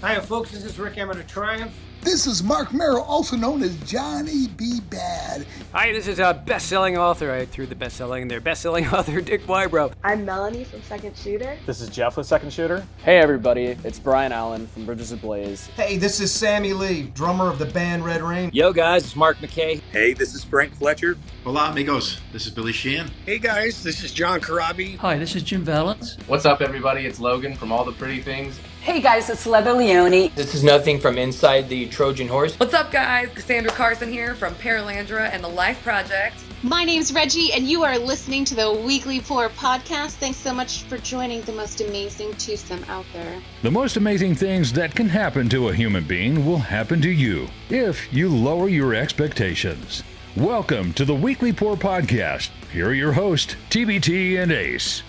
Hiya folks, this is Rick Emmett of Triumph. This is Mark Merrill, also known as Johnny B. Bad. Hi, this is a best-selling author. I threw the best-selling in there. Best-selling author Dick Wybrow. I'm Melanie from Second Shooter. This is Jeff with Second Shooter. Hey everybody, it's Brian Allen from Bridges Ablaze. Hey, this is Sammy Lee, drummer of the band Red Rain. Yo guys, it's Mark McKay. Hey, this is Frank Fletcher. Hola amigos, this is Billy Sheehan. Hey guys, this is John Karabi. Hi, this is Jim Valance. What's up everybody, it's Logan from All the Pretty Things. Hey guys, it's Leather Leone. This is Nothing from Inside the Trojan Horse. What's up guys, Cassandra Carson here from Paralandra and the Life Project. My name's Reggie and you are listening to the Weekly Pour podcast. Thanks so much for joining the most amazing twosome out there. The most amazing things that can happen to a human being will happen to you if you lower your expectations. Welcome to the Weekly Pour podcast. Here are your hosts, TBT and Ace.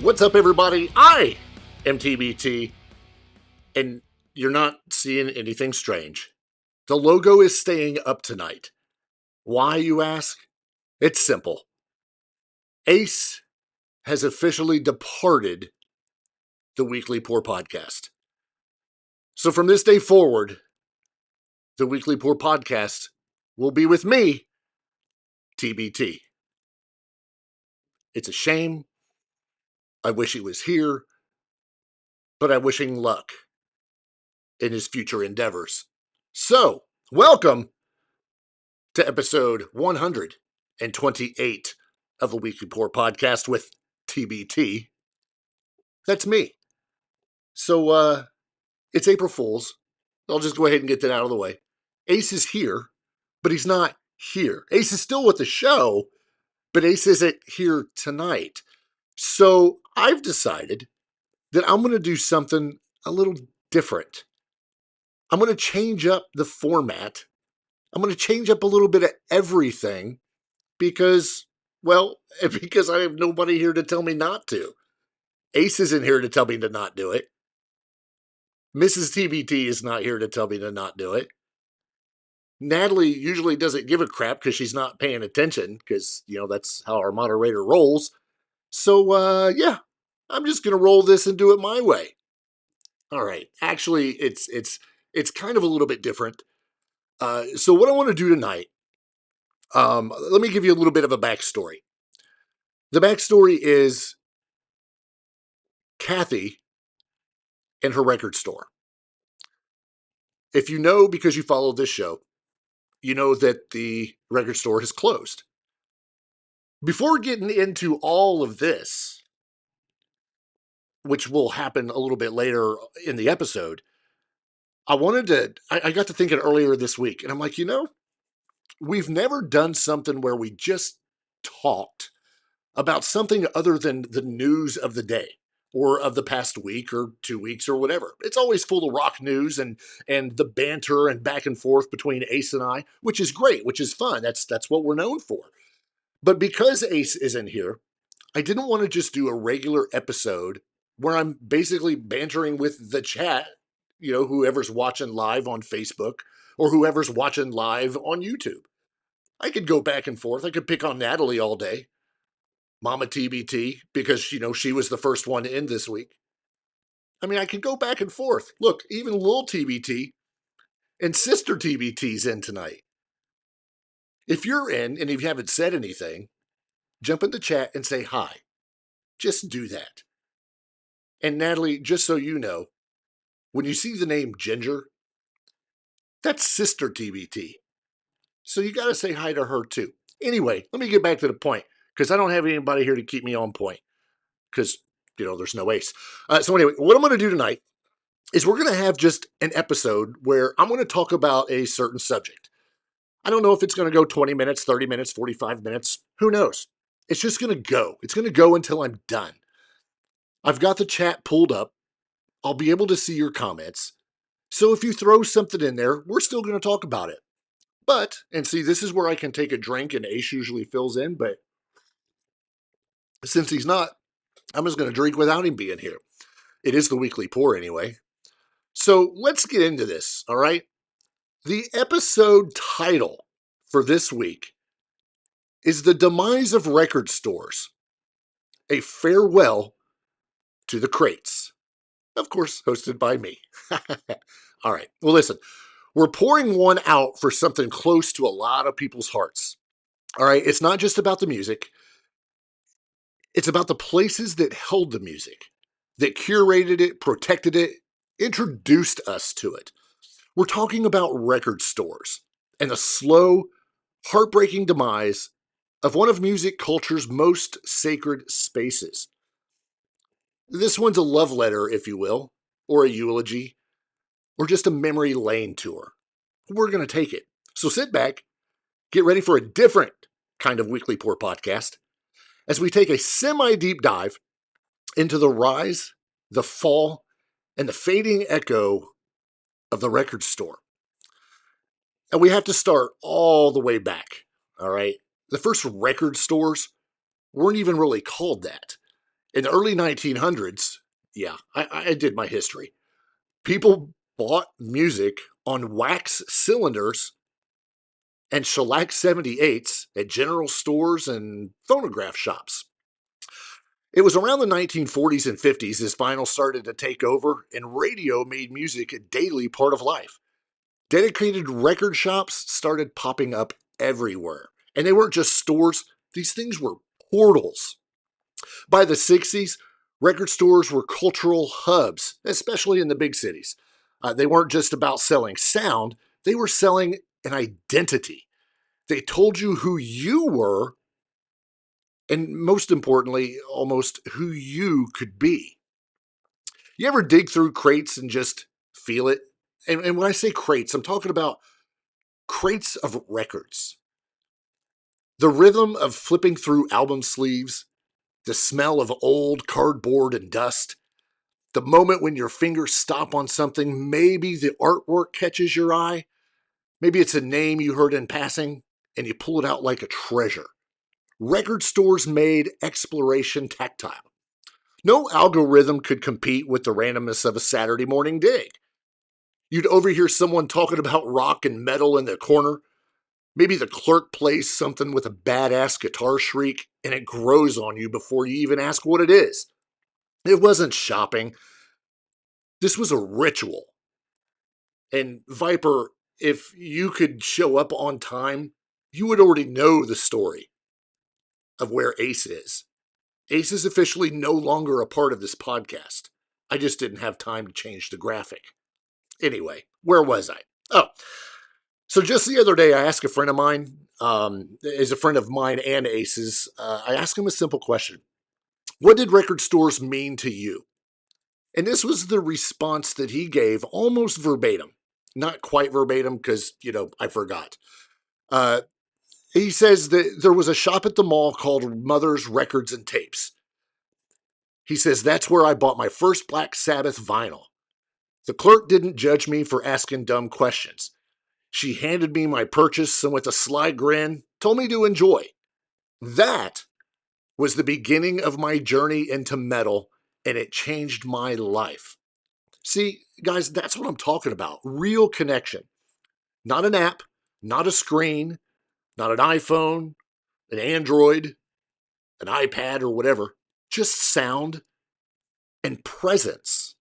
What's up everybody? I am TBT, and you're not seeing anything strange. The logo is staying up tonight. Why, you ask? It's simple. Ace has officially departed the Weekly Pour podcast. So from this day forward, the Weekly Pour podcast will be with me, TBT. It's a shame. I wish he was here. But I wish him luck in his future endeavors. So, welcome to episode 128 of the Weekly Pour podcast with TBT. That's me. So, it's April Fool's. I'll just go ahead and get that out of the way. Ace is here, but he's not here. Ace is still with the show, but Ace isn't here tonight. So, I've decided that I'm going to do something a little different. I'm going to change up the format. I'm going to change up a little bit of everything because I have nobody here to tell me not to. Ace isn't here to tell me to not do it. Mrs. TBT is not here to tell me to not do it. Natalie usually doesn't give a crap because she's not paying attention because, that's how our moderator rolls. So, yeah. I'm just going to roll this and do it my way. All right. Actually, it's kind of a little bit different. So what I want to do tonight, let me give you a little bit of a backstory. The backstory is Kathy and her record store. If you know, because you follow this show, you know that the record store has closed. Before getting into all of this, which will happen a little bit later in the episode, I got to thinking earlier this week, and I'm like, we've never done something where we just talked about something other than the news of the day or of the past week or 2 weeks or whatever. It's always full of rock news and the banter and back and forth between Ace and I, which is great, which is fun. That's what we're known for. But because Ace isn't here, I didn't want to just do a regular episode where I'm basically bantering with the chat, whoever's watching live on Facebook or whoever's watching live on YouTube. I could go back and forth. I could pick on Natalie all day. Mama TBT, because, she was the first one in this week. I mean, I could go back and forth. Look, even Lil TBT and Sister TBT's in tonight. If you're in and if you haven't said anything, jump in the chat and say hi. Just do that. And Natalie, just so you know, when you see the name Ginger, that's Sister TBT. So you got to say hi to her too. Anyway, let me get back to the point because I don't have anybody here to keep me on point because, there's no Ace. So anyway, what I'm going to do tonight is we're going to have just an episode where I'm going to talk about a certain subject. I don't know if it's going to go 20 minutes, 30 minutes, 45 minutes. Who knows? It's just going to go. It's going to go until I'm done. I've got the chat pulled up. I'll be able to see your comments. So if you throw something in there, we're still going to talk about it. But, and see, this is where I can take a drink and Ace usually fills in, but since he's not, I'm just going to drink without him being here. It is the Weekly Pour anyway. So let's get into this, all right? The episode title for this week is The Demise of Record Stores, A Farewell to the Crates. Of course, hosted by me. All right. Well, listen, we're pouring one out for something close to a lot of people's hearts. All right. It's not just about the music, it's about the places that held the music, that curated it, protected it, introduced us to it. We're talking about record stores and the slow, heartbreaking demise of one of music culture's most sacred spaces. This one's a love letter, if you will, or a eulogy, or just a memory lane tour. We're going to take it. So sit back, get ready for a different kind of Weekly Pour podcast as we take a semi-deep dive into the rise, the fall, and the fading echo of the record store. And we have to start all the way back, all right? The first record stores weren't even really called that. In the early 1900s, yeah, I did my history. People bought music on wax cylinders and shellac 78s at general stores and phonograph shops. It was around the 1940s and 50s as vinyl started to take over and radio made music a daily part of life. Dedicated record shops started popping up everywhere. And they weren't just stores, these things were portals. By the 60s, record stores were cultural hubs, especially in the big cities. They weren't just about selling sound, they were selling an identity. They told you who you were, and most importantly, almost who you could be. You ever dig through crates and just feel it? And when I say crates, I'm talking about crates of records. The rhythm of flipping through album sleeves, the smell of old cardboard and dust, the moment when your fingers stop on something, maybe the artwork catches your eye, maybe it's a name you heard in passing, and you pull it out like a treasure. Record stores made exploration tactile. No algorithm could compete with the randomness of a Saturday morning dig. You'd overhear someone talking about rock and metal in the corner. Maybe the clerk plays something with a badass guitar shriek, and it grows on you before you even ask what it is. It wasn't shopping. This was a ritual. And Viper, if you could show up on time, you would already know the story of where Ace is. Ace is officially no longer a part of this podcast. I just didn't have time to change the graphic. Anyway, where was I? Oh, so just the other day, I asked a friend of mine, is a friend of mine and Ace's, I asked him a simple question. What did record stores mean to you? And this was the response that he gave almost verbatim. Not quite verbatim because, I forgot. He says that there was a shop at the mall called Mother's Records and Tapes. He says, that's where I bought my first Black Sabbath vinyl. The clerk didn't judge me for asking dumb questions. She handed me my purchase and with a sly grin, told me to enjoy. That was the beginning of my journey into metal, and it changed my life. See, guys, that's what I'm talking about. Real connection. Not an app, not a screen, not an iPhone, an Android, an iPad, or whatever. Just sound and presence.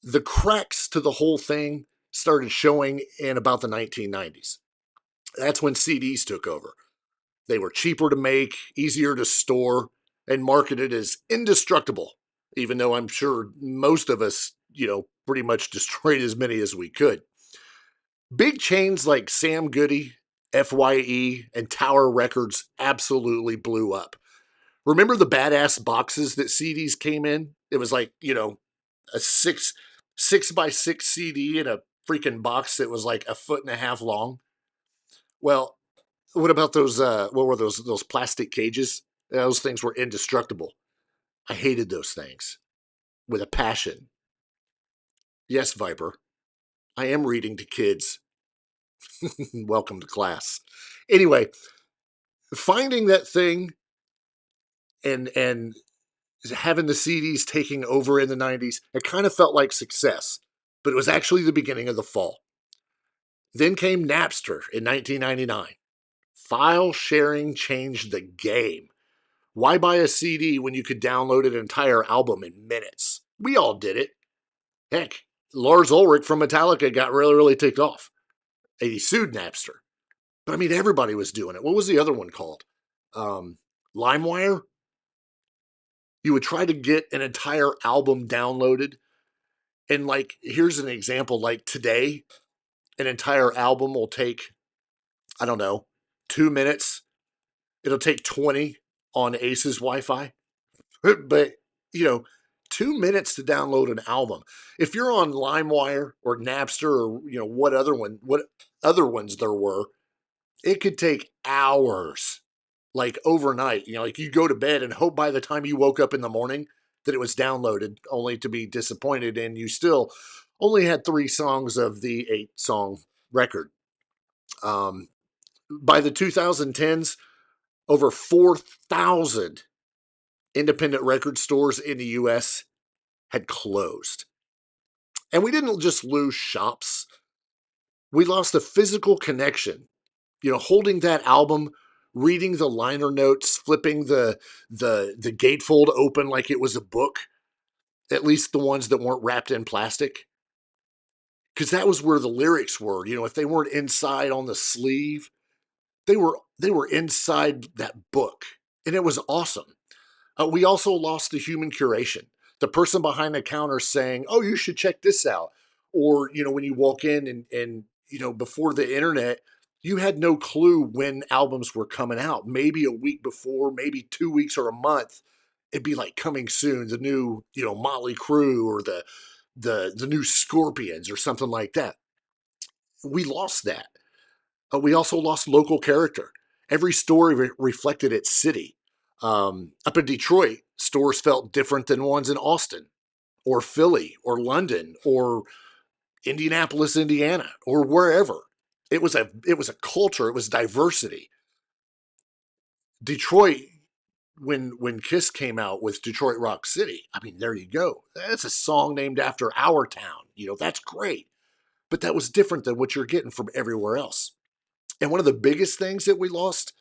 The cracks to the whole thing started showing in about the 1990s. That's when CDs took over. They were cheaper to make, easier to store, and marketed as indestructible, even though I'm sure most of us, pretty much destroyed as many as we could. Big chains like Sam Goody, FYE, and Tower Records absolutely blew up. Remember the badass boxes that CDs came in? It was like, a six by six CD in a freaking box that was like a foot and a half long. Well, what about those? What were those plastic cages? Those things were indestructible. I hated those things with a passion. Yes, Viper, I am reading to kids. Welcome to class. Anyway, finding that thing and having the CDs taking over in the 90s, it kind of felt like success, but it was actually the beginning of the fall. Then came Napster in 1999. File sharing changed the game. Why buy a CD when you could download an entire album in minutes? We all did it. Heck, Lars Ulrich from Metallica got really, really ticked off. He sued Napster. But I mean, everybody was doing it. What was the other one called? LimeWire? You would try to get an entire album downloaded. And like, here's an example. Like today, an entire album will take, I don't know, 2 minutes. It'll take 20 on Ace's Wi-Fi. But, 2 minutes to download an album. If you're on LimeWire or Napster or, what other ones there were, it could take hours, like overnight. Like you go to bed and hope by the time you woke up in the morning that it was downloaded, only to be disappointed and you still only had 3 songs of the 8-song record. By the 2010s, over 4,000 independent record stores in the U.S. had closed. And we didn't just lose shops. We lost a physical connection. Holding that album, reading the liner notes, flipping the gatefold open like it was a book, at least the ones that weren't wrapped in plastic. Because that was where the lyrics were. If they weren't inside on the sleeve, they were inside that book. And it was awesome. We also lost the human curation. The person behind the counter saying, oh, you should check this out. Or, when you walk in and before the internet, you had no clue when albums were coming out. Maybe a week before, maybe 2 weeks or a month. It'd be like coming soon, the new, Motley Crue or the new Scorpions or something like that. We lost that. We also lost local character. Every story reflected its city. Up in Detroit, stores felt different than ones in Austin or Philly or London or Indianapolis, Indiana, or wherever. It was a culture. It was diversity. Detroit, when Kiss came out with Detroit Rock City, I mean, there you go. That's a song named after our town. That's great. But that was different than what you're getting from everywhere else. And one of the biggest things that we lost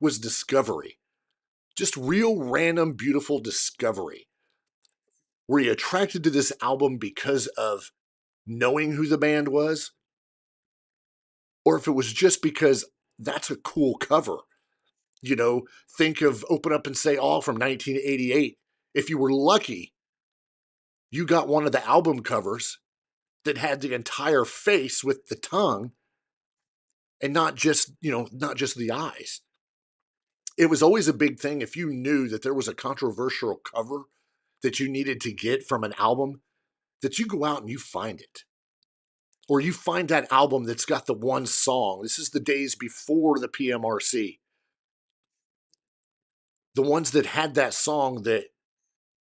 was discovery. Just real random, beautiful discovery. Were you attracted to this album because of knowing who the band was? Or if it was just because that's a cool cover. Think of Open Up and Say All from 1988. If you were lucky, you got one of the album covers that had the entire face with the tongue and not just the eyes. It was always a big thing if you knew that there was a controversial cover that you needed to get from an album, that you go out and you find it. Or you find that album that's got the one song. This is the days before the PMRC. The ones that had that song that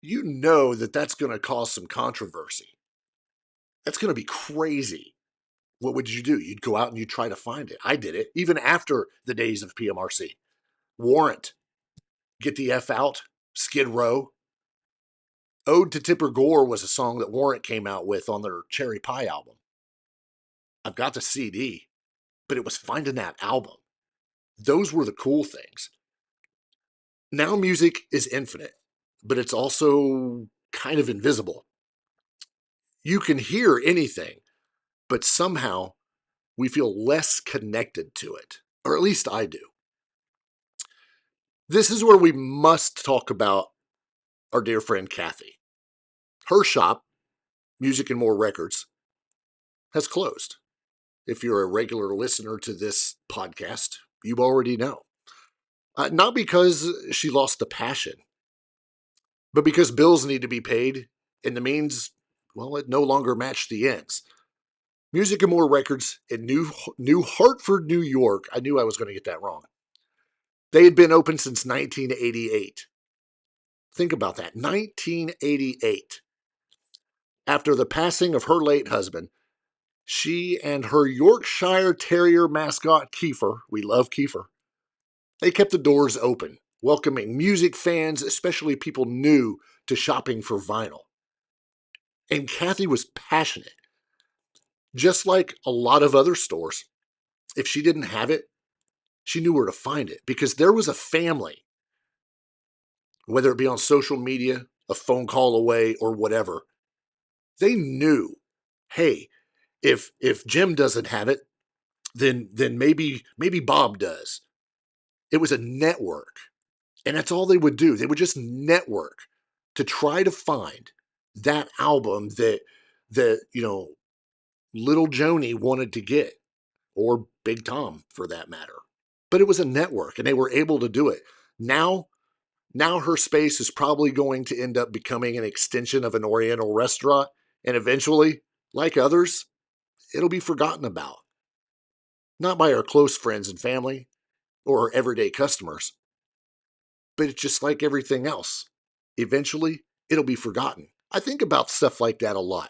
that's going to cause some controversy. That's going to be crazy. What would you do? You'd go out and you'd try to find it. I did it, even after the days of PMRC. Warrant, Get the F Out, Skid Row. Ode to Tipper Gore was a song that Warrant came out with on their Cherry Pie album. I've got the CD, but it was finding that album. Those were the cool things. Now music is infinite, but it's also kind of invisible. You can hear anything, but somehow we feel less connected to it, or at least I do. This is where we must talk about our dear friend Kathy. Her shop, Music and More Records, has closed. If you're a regular listener to this podcast, you already know. Not because she lost the passion, but because bills need to be paid, and the means, well, it no longer matched the ends. Music and More Records in New Hartford, New York. I knew I was going to get that wrong. They had been open since 1988. Think about that, 1988. After the passing of her late husband, she and her Yorkshire Terrier mascot, Kiefer, we love Kiefer, they kept the doors open, welcoming music fans, especially people new to shopping for vinyl. And Kathy was passionate. Just like a lot of other stores, if she didn't have it, she knew where to find it because there was a family, whether it be on social media a phone call away or whatever. They knew, hey, if Jim doesn't have it, then maybe Bob does. It was a network. And that's all they would do. They would just network to try to find that album that little Joni wanted to get, or Big Tom for that matter. But it was a network and they were able to do it. Now her space is probably going to end up becoming an extension of an Oriental restaurant, and eventually, like others, it'll be forgotten about. Not by our close friends and family or our everyday customers, but it's just like everything else. Eventually, it'll be forgotten. I think about stuff like that a lot.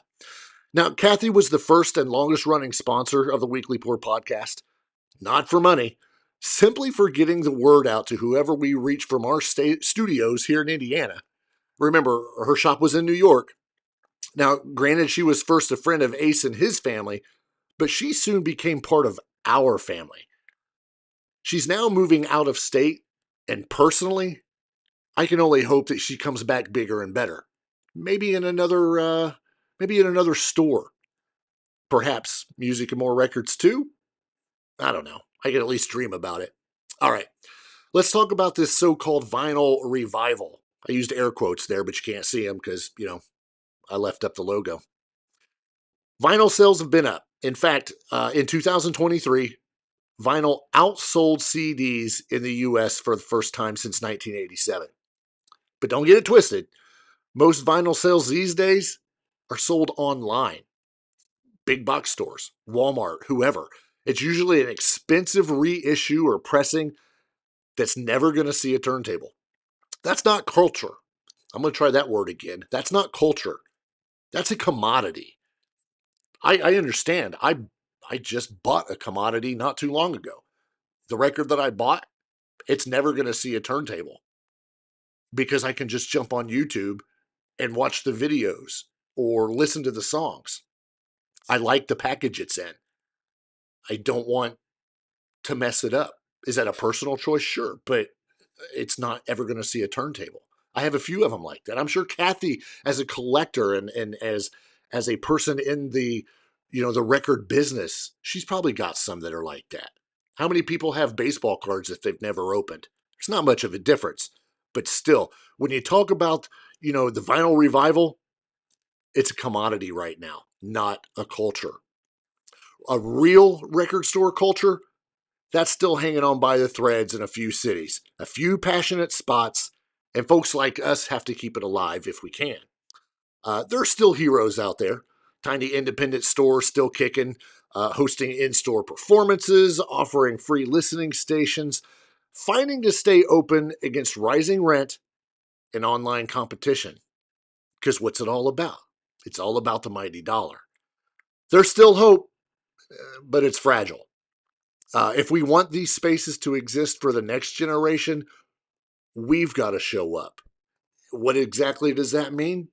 Now, Kathy was the first and longest running sponsor of the Weekly Pour podcast. Not for money, simply for getting the word out to whoever we reach from our studios here in Indiana. Remember, her shop was in New York. Now, granted, she was first a friend of Ace and his family, but she soon became part of our family. She's now moving out of state, and personally, I can only hope that she comes back bigger and better. Maybe in another store. Perhaps music and more records too? I don't know. I can at least dream about it. All right. Let's talk about this so-called vinyl revival. I used air quotes there, but you can't see them because, I left up the logo. Vinyl sales have been up. In fact, in 2023, vinyl outsold CDs in the U.S. for the first time since 1987. But don't get it twisted. Most vinyl sales these days are sold online. Big box stores, Walmart, whoever. It's usually an expensive reissue or pressing that's never going to see a turntable. That's not culture. I'm going to try that word again. That's not culture. That's a commodity. I understand. I just bought a commodity not too long ago. The record that I bought, it's never going to see a turntable because I can just jump on YouTube and watch the videos or listen to the songs. I like the package it's in. I don't want to mess it up. Is that a personal choice? Sure, but it's not ever going to see a turntable. I have a few of them like that. I'm sure Kathy, as a collector and as a person in the the record business, she's probably got some that are like that. How many people have baseball cards that they've never opened? There's not much of a difference, but still, when you talk about the vinyl revival, it's a commodity right now, not a culture. A real record store culture, that's still hanging on by the threads in a few cities, a few passionate spots, and folks like us have to keep it alive if we can. There are still heroes out there. Tiny independent stores still kicking, hosting in-store performances, offering free listening stations, fighting to stay open against rising rent and online competition. Because what's it all about? It's all about the mighty dollar. There's still hope, but it's fragile. If we want these spaces to exist for the next generation, we've got to show up. What exactly does that mean?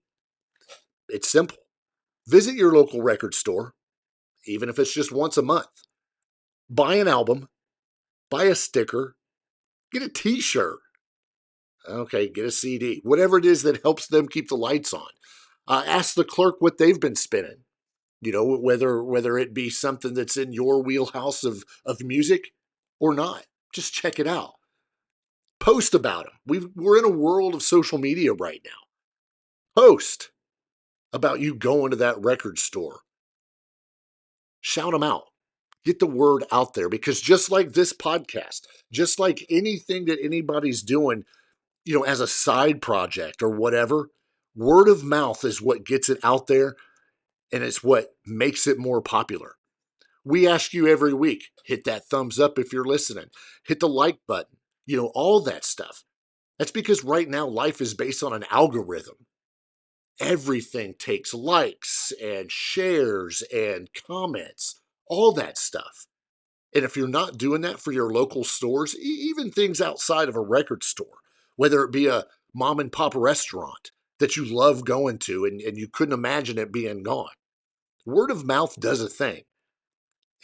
It's simple. Visit your local record store, even if it's just once a month. Buy an album, buy a sticker, get a t-shirt. Okay, get a CD. Whatever it is that helps them keep the lights on. Ask the clerk what they've been spinning. Whether it be something that's in your wheelhouse of music or not. Just check it out. Post about them. We're in a world of social media right now. Post about you going to that record store. Shout them out. Get the word out there, because just like this podcast, just like anything that anybody's doing, as a side project or whatever, word of mouth is what gets it out there, and it's what makes it more popular. We ask you every week, hit that thumbs up if you're listening, hit the like button, all that stuff. That's because right now life is based on an algorithm. Everything takes likes and shares and comments, all that stuff. And if you're not doing that for your local stores, even things outside of a record store, whether it be a mom and pop restaurant that you love going to and you couldn't imagine it being gone, word of mouth does a thing.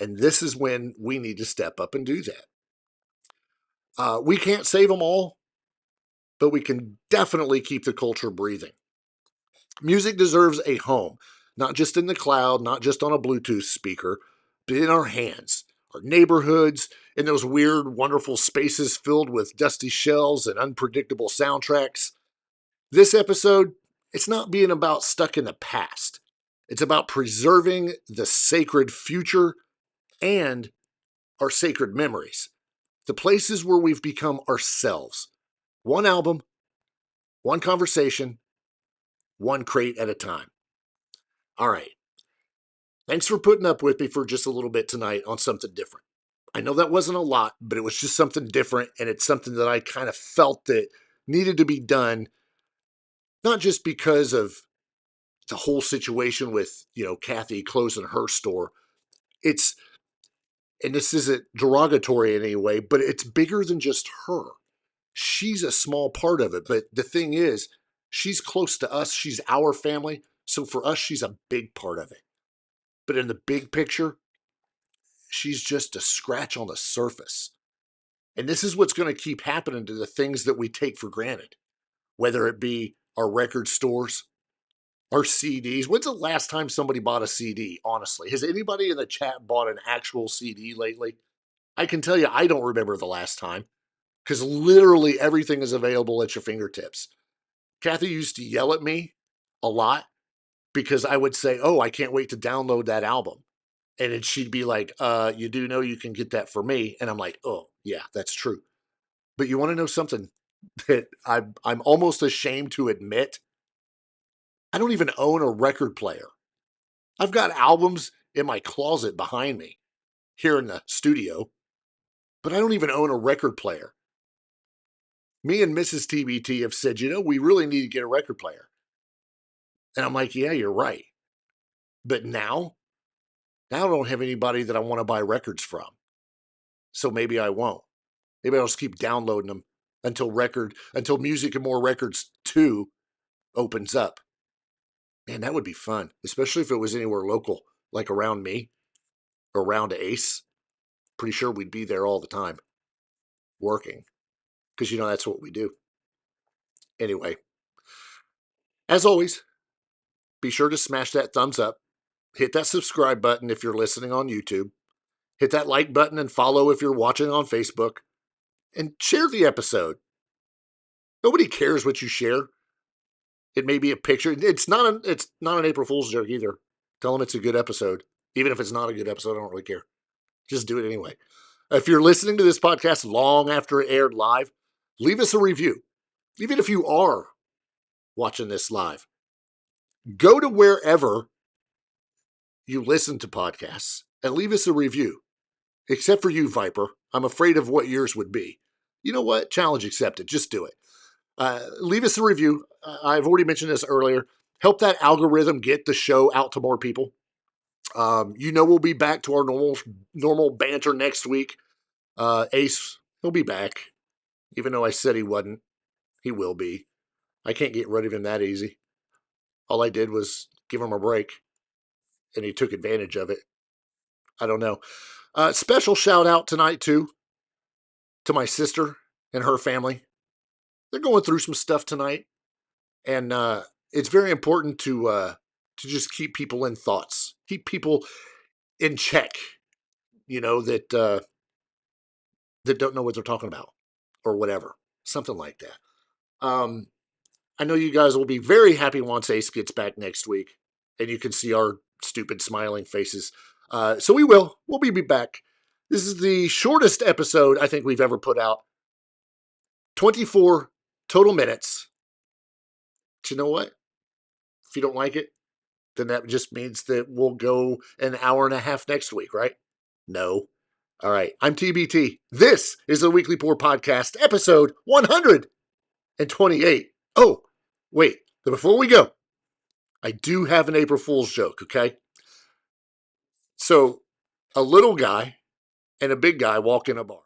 And this is when we need to step up and do that. We can't save them all, but we can definitely keep the culture breathing. Music deserves a home, not just in the cloud, not just on a Bluetooth speaker, but in our hands, our neighborhoods, in those weird, wonderful spaces filled with dusty shelves and unpredictable soundtracks. This episode, it's not being about stuck in the past. It's about preserving the sacred future and our sacred memories, the places where we've become ourselves. One album, one conversation, one crate at a time. All right. Thanks for putting up with me for just a little bit tonight on something different. I know that wasn't a lot, but it was just something different, and it's something that I kind of felt that needed to be done, not just because of the whole situation with, Kathy closing her store. And this isn't derogatory in any way, but it's bigger than just her. She's a small part of it, but the thing is, she's close to us. She's our family. So for us, she's a big part of it. But in the big picture, she's just a scratch on the surface. And this is what's going to keep happening to the things that we take for granted, whether it be our record stores, our CDs. When's the last time somebody bought a CD, honestly? Has anybody in the chat bought an actual CD lately? I can tell you, I don't remember the last time, because literally everything is available at your fingertips. Kathy used to yell at me a lot because I would say, oh, I can't wait to download that album. And then she'd be like, you do know you can get that for me. And I'm like, oh, yeah, that's true. But you want to know something that I'm almost ashamed to admit? I don't even own a record player. I've got albums in my closet behind me here in the studio, but I don't even own a record player. Me and Mrs. TBT have said, we really need to get a record player. And I'm like, yeah, you're right. But now I don't have anybody that I want to buy records from. So maybe I won't. Maybe I'll just keep downloading them until Music and More Records 2 opens up. Man, that would be fun, especially if it was anywhere local, like around me, or around Ace. Pretty sure we'd be there all the time, working, because that's what we do. Anyway, as always, be sure to smash that thumbs up, hit that subscribe button if you're listening on YouTube, hit that like button and follow if you're watching on Facebook, and share the episode. Nobody cares what you share. It may be a picture. It's not an April Fool's joke either. Tell them it's a good episode. Even if it's not a good episode, I don't really care. Just do it anyway. If you're listening to this podcast long after it aired live, leave us a review. Even if you are watching this live, go to wherever you listen to podcasts and leave us a review. Except for you, Viper. I'm afraid of what yours would be. You know what? Challenge accepted. Just do it. Leave us a review. I've already mentioned this earlier. Help that algorithm get the show out to more people. We'll be back to our normal banter next week. Ace, he'll be back. Even though I said he wasn't, he will be. I can't get rid of him that easy. All I did was give him a break, and he took advantage of it. I don't know. Special shout out tonight, too, to my sister and her family. They're going through some stuff tonight, and it's very important to just keep people in thoughts, keep people in check, that don't know what they're talking about or whatever, something like that. I know you guys will be very happy once Ace gets back next week, and you can see our stupid smiling faces. So we'll be back. This is the shortest episode I think we've ever put out. 24 total minutes. But you know what? If you don't like it, then that just means that we'll go an hour and a half next week, right? No. All right. I'm TBT. This is the Weekly Pour Podcast, episode 128. Oh, wait. Before we go, I do have an April Fool's joke, okay? So, a little guy and a big guy walk in a bar.